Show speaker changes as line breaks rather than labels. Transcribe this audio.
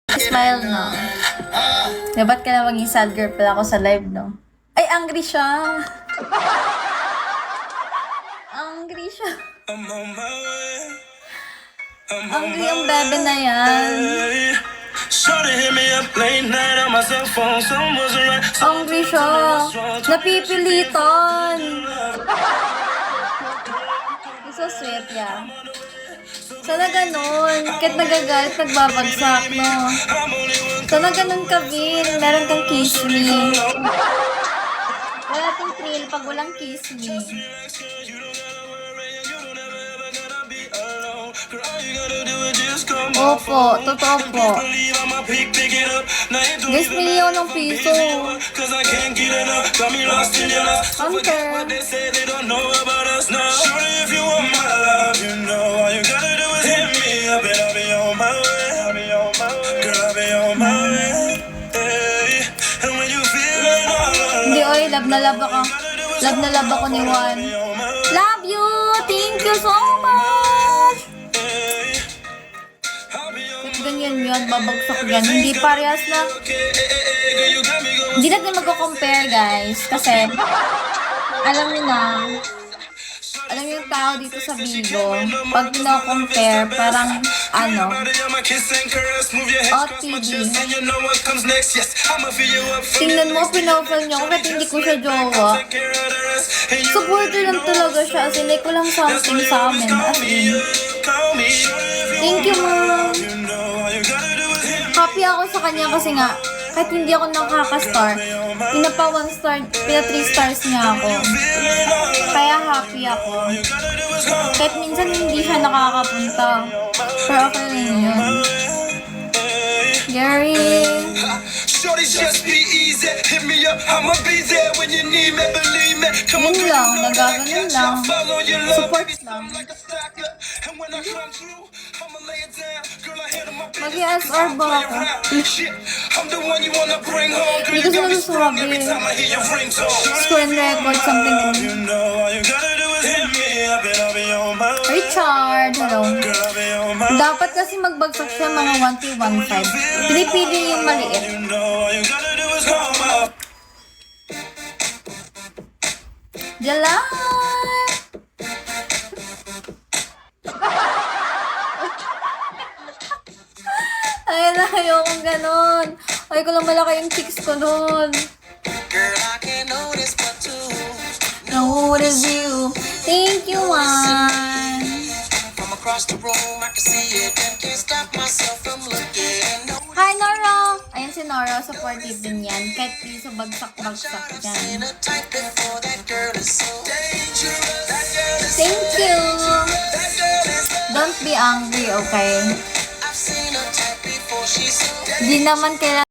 Smile, no? Ba't ka na maging sad girl pala ako sa live, no? Ay, angry siya. Angry siya. Angry ang bebe na yan. Angry siya. Napipilitan. So sweet, yeah. Sana ganun. Kahit nagagalit, nagbabagsak, no? Sana ganun ka, Vin. Meron kang kiss me. Wala tong thrill pag walang kiss me. Opo, totoo po. Guys, bili ako ng piso. Hunter. Hindi, oy, love na love ako. Love na love ako ni Juan. Love you! Thank you so much! Ganyan yun, babagsak yan. Hindi parehas na. Hindi natin magko-compare, guys. Kasi, alam niyo na, alam niyo yung tao dito sa Bigo, pag pino-compare, parang, OTD. Tingnan mo, pinofile niya ako, kahit hindi ko siya jowa. Supporter lang talaga siya, as in, like, walang something sa amin, as in. Thank you, mom. Happy ako sa kanya kasi nga, kahit hindi ako nakaka-star, pinapa 1 star, pina 3 stars niya ako. Kaya happy ako. Kahit minsan hindi siya nakakapunta. Pero okay rin yun. Gary. Yun lang, nagaganon lang. Support lang. Mag-i-SR ba ako? Hindi ko sila susabi. Screen record, something. Richard, hello. Dapat kasi magbagsak siya mga 1-1-5. Pinipili yung maliit. Jalan! Ay, ayokong ganon. Ay, ko lang malaki yung chicks ko nun. Notice you. Thank you, Juan. Hi, Nora. Ayan si Nora. Supportive din yan. Kahit piso bagsak-bagsak yan. Thank you. Don't be angry, okay? Di naman kailangan